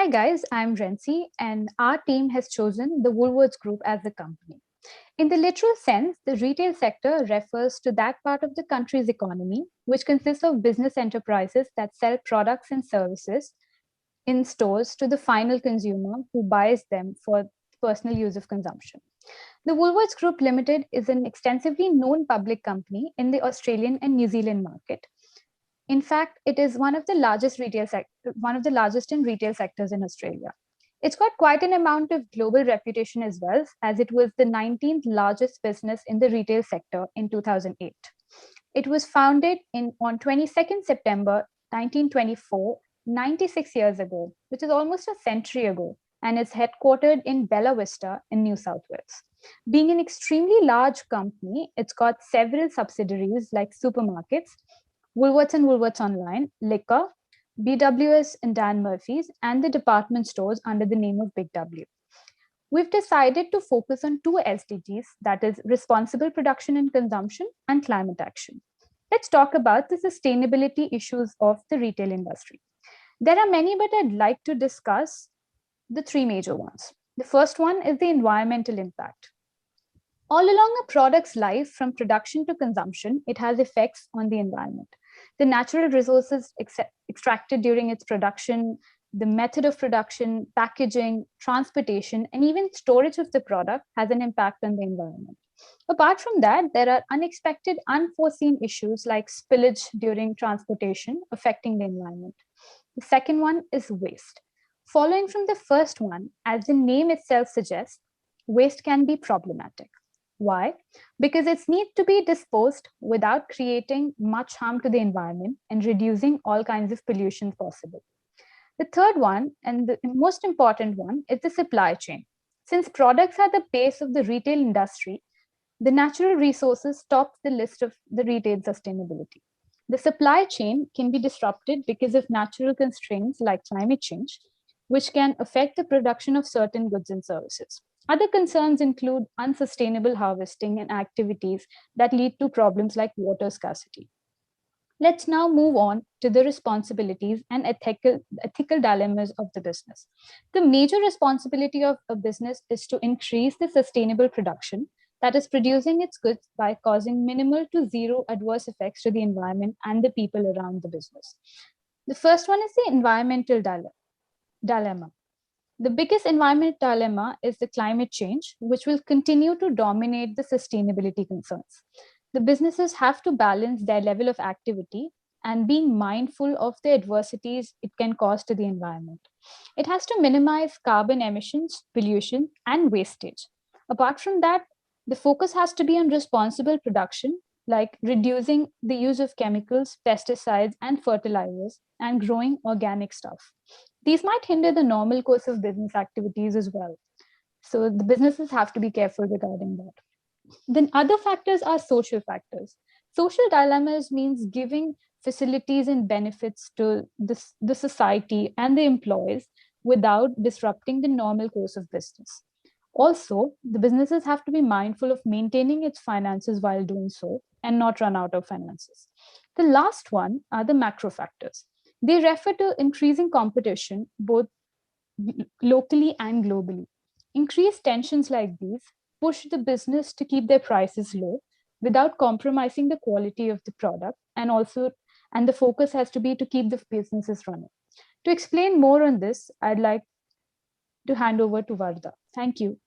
Hi guys, I'm Renzi and our team has chosen the Woolworths Group as the company. In the literal sense, the retail sector refers to that part of the country's economy which consists of business enterprises that sell products and services in stores to the final consumer who buys them for personal use of consumption. The Woolworths Group Limited is an extensively known public company in the Australian and New Zealand market. In fact, it is one of the largest in retail sectors in Australia. It's got quite an amount of global reputation as well, as it was the 19th largest business in the retail sector in 2008. It was founded on 22nd September 1924, 96 years ago, which is almost a century ago, and is headquartered in Bella Vista in New South Wales. Being an extremely large company, it's got several subsidiaries like supermarkets, Woolworths and Woolworths Online, Liquor, BWS and Dan Murphy's, and the department stores under the name of Big W. We've decided to focus on two SDGs, that is responsible production and consumption and climate action. Let's talk about the sustainability issues of the retail industry. There are many, but I'd like to discuss the three major ones. The first one is the environmental impact. All along a product's life, from production to consumption, it has effects on the environment. The natural resources extracted during its production, the method of production, packaging, transportation, and even storage of the product has an impact on the environment. Apart from that, there are unexpected, unforeseen issues like spillage during transportation affecting the environment. The second one is waste. Following from the first one, as the name itself suggests, waste can be problematic. Why? Because it's need to be disposed without creating much harm to the environment and reducing all kinds of pollution possible. The third one, and the most important one, is the supply chain. Since products are the base of the retail industry, the natural resources top the list of the retail sustainability. The supply chain can be disrupted because of natural constraints like climate change, which can affect the production of certain goods and services. Other concerns include unsustainable harvesting and activities that lead to problems like water scarcity. Let's now move on to the responsibilities and ethical dilemmas of the business. The major responsibility of a business is to increase the sustainable production, that is, producing its goods by causing minimal to zero adverse effects to the environment and the people around the business. The first one is the environmental dilemma. The biggest environment dilemma is the climate change, which will continue to dominate the sustainability concerns. The businesses have to balance their level of activity and being mindful of the adversities it can cause to the environment. It has to minimize carbon emissions, pollution, and wastage. Apart from that, the focus has to be on responsible production, like reducing the use of chemicals, pesticides, and fertilizers, and growing organic stuff. These might hinder the normal course of business activities as well. So the businesses have to be careful regarding that. Then other factors are social factors. Social dilemmas means giving facilities and benefits to the society and the employees without disrupting the normal course of business. Also, the businesses have to be mindful of maintaining its finances while doing so and not run out of finances. The last one are the macro factors. They refer to increasing competition both locally and globally. Increased tensions like these push the business to keep their prices low without compromising the quality of the product, and the focus has to be to keep the businesses running. To explain more on this, I'd like to hand over to Varda. Thank you.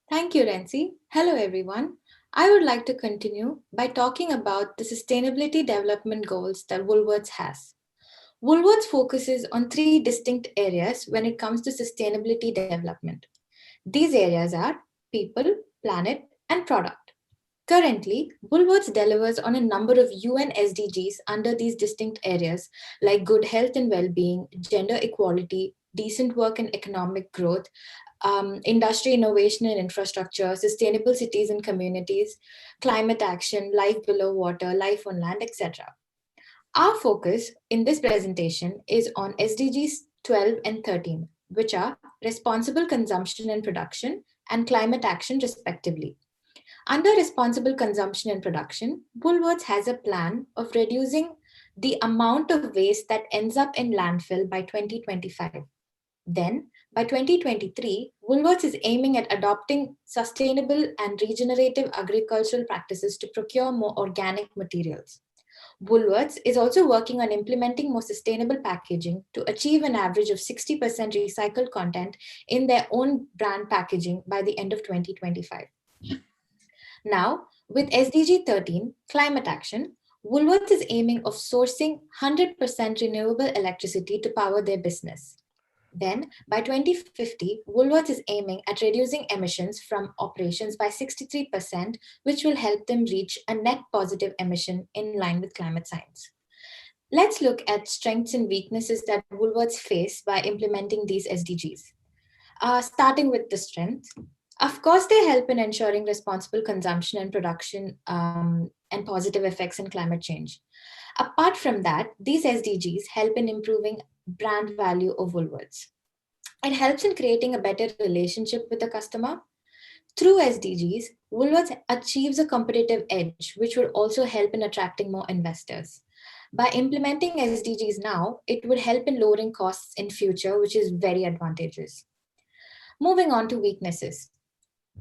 Thank you, Renzi. Hello, everyone. I would like to continue by talking about the sustainability development goals that Woolworths has. Woolworths focuses on three distinct areas when it comes to sustainability development. These areas are people, planet, and product. Currently, Woolworths delivers on a number of UN SDGs under these distinct areas like good health and well-being, gender equality, decent work and economic growth, industry innovation and infrastructure, sustainable cities and communities, climate action, life below water, life on land, etc. Our focus in this presentation is on SDGs 12 and 13, which are responsible consumption and production and climate action respectively. Under responsible consumption and production, Woolworths has a plan of reducing the amount of waste that ends up in landfill by 2025. Then, by 2023, Woolworths is aiming at adopting sustainable and regenerative agricultural practices to procure more organic materials. Woolworths is also working on implementing more sustainable packaging to achieve an average of 60% recycled content in their own brand packaging by the end of 2025. Now, with SDG 13, climate action, Woolworths is aiming of sourcing 100% renewable electricity to power their business. Then, by 2050, Woolworths is aiming at reducing emissions from operations by 63%, which will help them reach a net positive emission in line with climate science. Let's look at strengths and weaknesses that Woolworths face by implementing these SDGs. Starting with the strength, of course, they help in ensuring responsible consumption and production and positive effects in climate change. Apart from that, these SDGs help in improving brand value of Woolworths. It helps in creating a better relationship with the customer. Through SDGs, Woolworths achieves a competitive edge, which would also help in attracting more investors. By implementing SDGs now, it would help in lowering costs in future, which is very advantageous. Moving on to weaknesses.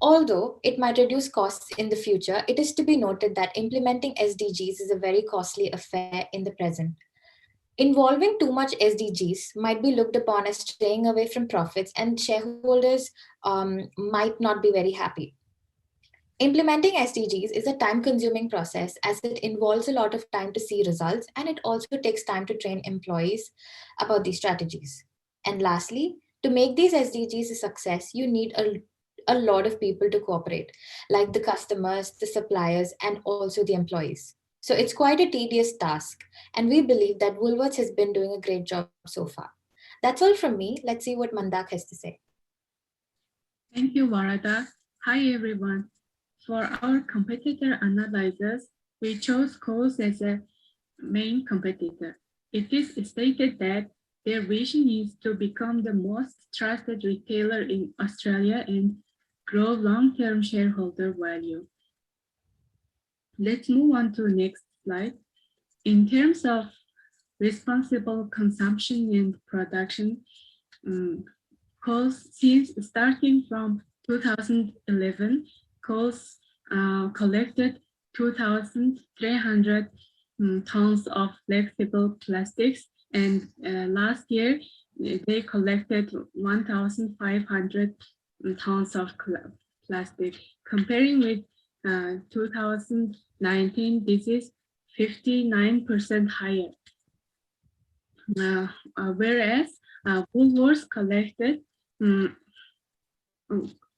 Although it might reduce costs in the future, it is to be noted that implementing SDGs is a very costly affair in the present. Involving too much SDGs might be looked upon as straying away from profits, and shareholders might not be very happy. Implementing SDGs is a time consuming process as it involves a lot of time to see results, and it also takes time to train employees about these strategies. And lastly, to make these SDGs a success, you need a lot of people to cooperate, like the customers, the suppliers, and also the employees. So it's quite a tedious task, and we believe that Woolworths has been doing a great job so far. That's all from me. Let's see what Mandak has to say. Thank you, Varada. Hi, everyone. For our competitor analysis, we chose Coles as a main competitor. It is stated that their vision is to become the most trusted retailer in Australia and grow long-term shareholder value. Let's move on to the next slide. In terms of responsible consumption and production, Coles, since starting from 2011, Coles collected 2,300 tons of flexible plastics, and last year they collected 1,500 tons of plastic. Comparing with 2019, this is 59% higher. Whereas Woolworths collected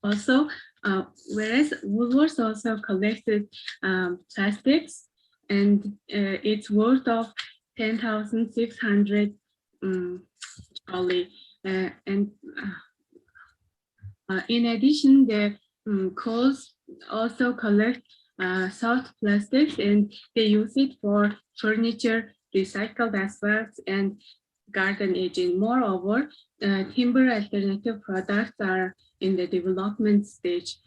also, whereas Woolworths also collected plastics, and it's worth of 10,600 trolley. And in addition, the Coles also collect soft plastics, and they use it for furniture, recycled asphalts, and garden aging. Moreover, timber alternative products are in the development stage.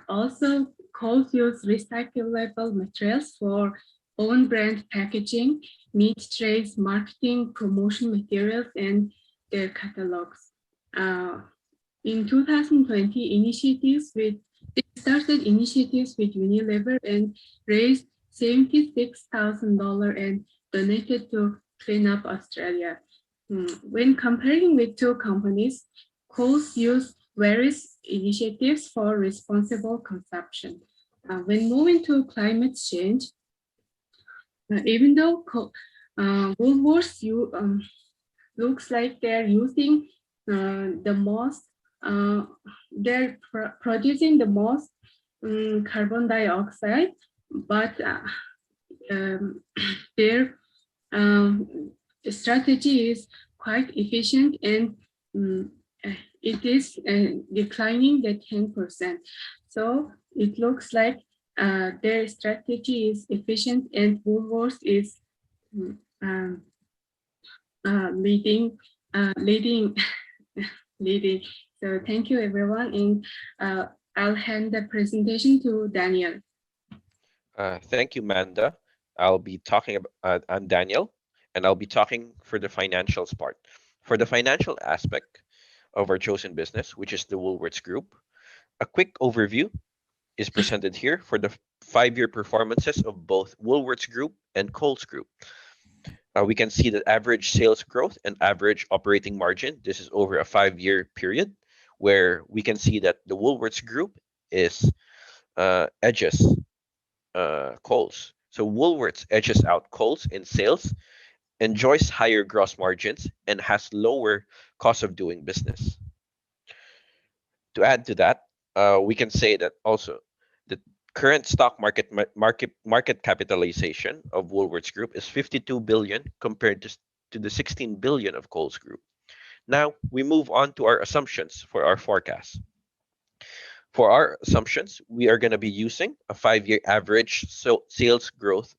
Also, Coles use recyclable materials for own brand packaging, meat trays, marketing, promotion materials, and their catalogs. In 2020, they started initiatives with Unilever and raised $76,000 and donated to Clean Up Australia. When comparing with two companies, Coles used various initiatives for responsible consumption. When moving to climate change, even though Woolworths looks like they're using the most, they're producing the most carbon dioxide, but their strategy is quite efficient, and it is declining the 10%. So it looks like their strategy is efficient, and Woolworths is leading. Leading. So thank you, everyone, and I'll hand the presentation to Daniel. Thank you, Manda. I'll be talking about, I'm Daniel, and I'll be talking for the financials part. For the financial aspect, of our chosen business, which is the Woolworths Group. A quick overview is presented here for the 5 year performances of both Woolworths Group and Coles Group. We can see that average sales growth and average operating margin. This is over a 5 year period, where we can see that the Woolworths Group is edges Coles. So Woolworths edges out Coles in sales, enjoys higher gross margins, and has lower cost of doing business. To add to that, we can say that also the current stock market capitalization of Woolworths Group is 52 billion compared to the 16 billion of Coles Group. Now we move on to our assumptions for our forecast. For our assumptions, we are going to be using a 5 year average sales growth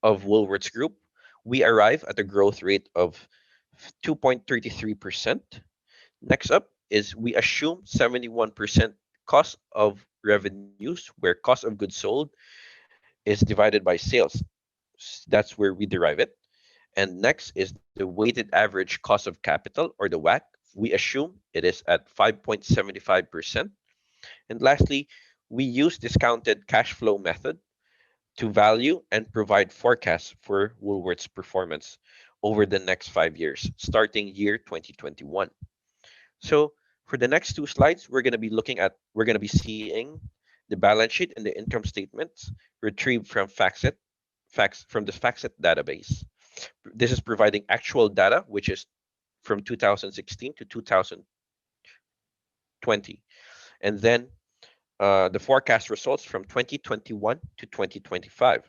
of Woolworths Group. We arrive at a growth rate of 2.33%. Next up is we assume 71% cost of revenues, where cost of goods sold is divided by sales. That's where we derive it. And next is the weighted average cost of capital, or the WACC. We assume it is at 5.75%. And lastly, we use discounted cash flow method to value and provide forecasts for Woolworths' performance over the next 5 years, starting year 2021. So for the next two slides, we're going to be seeing the balance sheet and the income statements retrieved from from the FactSet database. This is providing actual data, which is from 2016 to 2020, and then the forecast results from 2021 to 2025.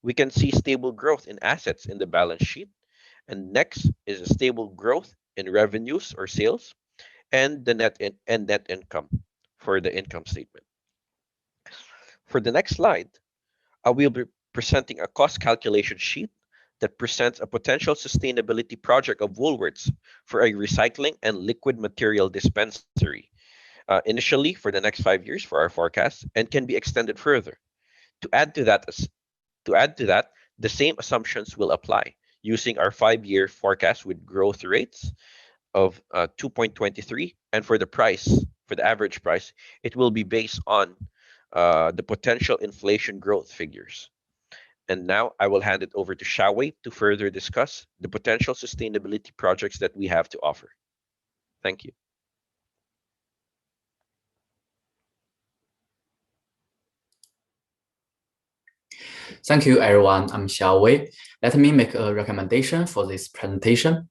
We can see stable growth in assets in the balance sheet, and next is a stable growth in revenues or sales, and the net income for the income statement. For the next slide, I will be presenting a cost calculation sheet that presents a potential sustainability project of Woolworths for a recycling and liquid material dispensary, initially for the next 5 years for our forecast, and can be extended further. To add to that, the same assumptions will apply using our 5 year forecast with growth rates of 2.23, and for the average price, it will be based on the potential inflation growth figures. And now I will hand it over to Xiaowei to further discuss the potential sustainability projects that we have to offer. Thank you. Thank you, everyone. I'm Xiao Wei. Let me make a recommendation for this presentation.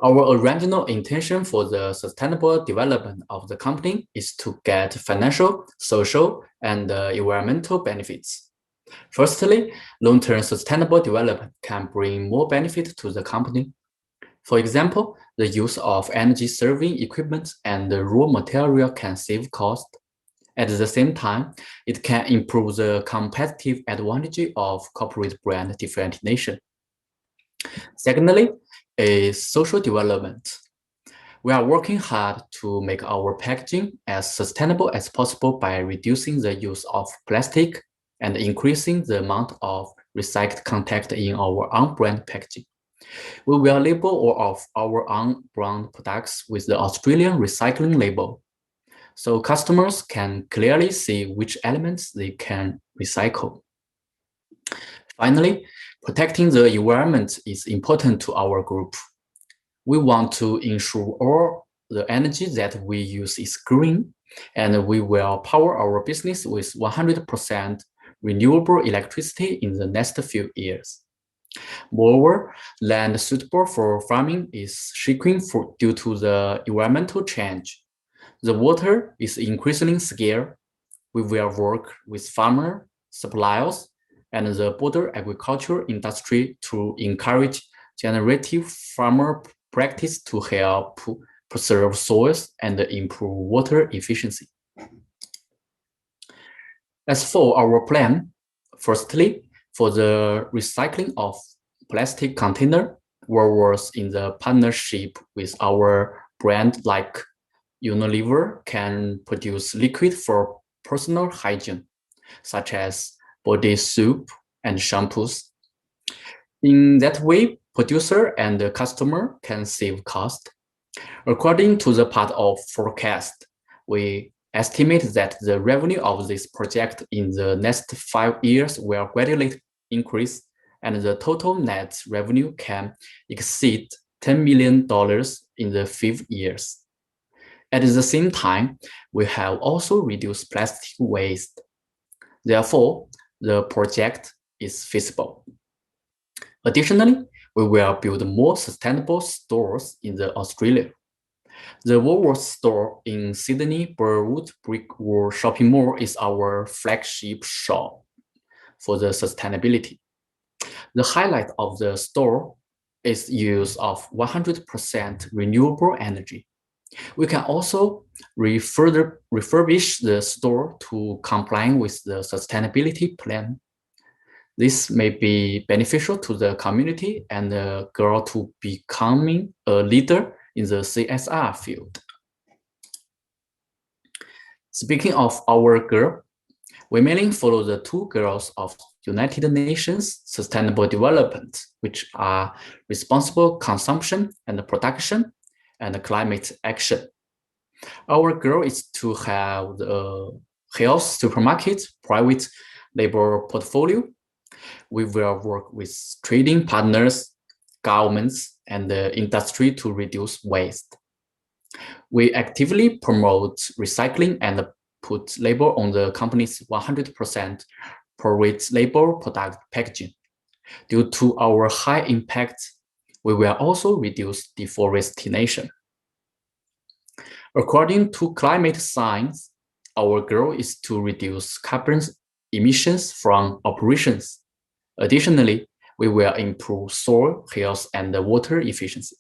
Our original intention for the sustainable development of the company is to get financial, social, and environmental benefits. Firstly, long-term sustainable development can bring more benefit to the company. For example, the use of energy-saving equipment and raw material can save cost. At the same time, it can improve the competitive advantage of corporate brand differentiation. Secondly, is social development. We are working hard to make our packaging as sustainable as possible by reducing the use of plastic and increasing the amount of recycled content in our own brand packaging. We will label all of our own brand products with the Australian recycling label, so customers can clearly see which elements they can recycle. Finally, protecting the environment is important to our group. We want to ensure all the energy that we use is green, and we will power our business with 100% renewable electricity in the next few years. Moreover, land suitable for farming is shrinking due to the environmental change. The water is increasingly scarce. We will work with farmers, suppliers, and the border agriculture industry to encourage generative farmer practice to help preserve soils and improve water efficiency. As for our plan, firstly, for the recycling of plastic container, we work in the partnership with our brand like Unilever can produce liquid for personal hygiene, such as body soap and shampoos. In that way, producer and the customer can save cost. According to the part of forecast, we estimate that the revenue of this project in the next 5 years will gradually increase, and the total net revenue can exceed $10 million in the 5 years. At the same time, we have also reduced plastic waste. Therefore, the project is feasible. Additionally, we will build more sustainable stores in Australia. The Woolworths store in Sydney Burwood Brickwork Shopping Mall is our flagship shop for the sustainability. The highlight of the store is use of 100% renewable energy. We can also refurbish the store to comply with the sustainability plan. This may be beneficial to the community and the girl to becoming a leader in the CSR field. Speaking of our girl, we mainly follow the 2 goals of United Nations Sustainable Development, which are responsible consumption and production and climate action. Our goal is to have a health supermarket, private labor portfolio. We will work with trading partners, governments, and the industry to reduce waste. We actively promote recycling and put label on the company's 100% private label product packaging. Due to our high impact, we will also reduce deforestation. According to climate science, our goal is to reduce carbon emissions from operations. Additionally, we will improve soil health and water efficiency.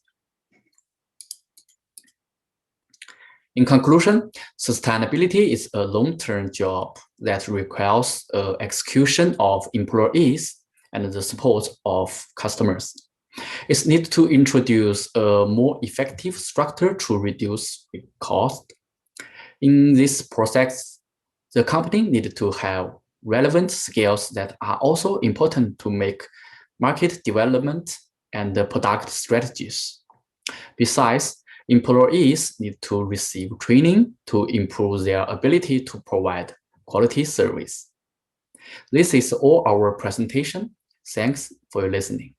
In conclusion, sustainability is a long-term job that requires execution of employees and the support of customers. It needs to introduce a more effective structure to reduce cost. In this process, the company needs to have relevant skills that are also important to make market development and the product strategies. Besides, employees need to receive training to improve their ability to provide quality service. This is all our presentation. Thanks for your listening.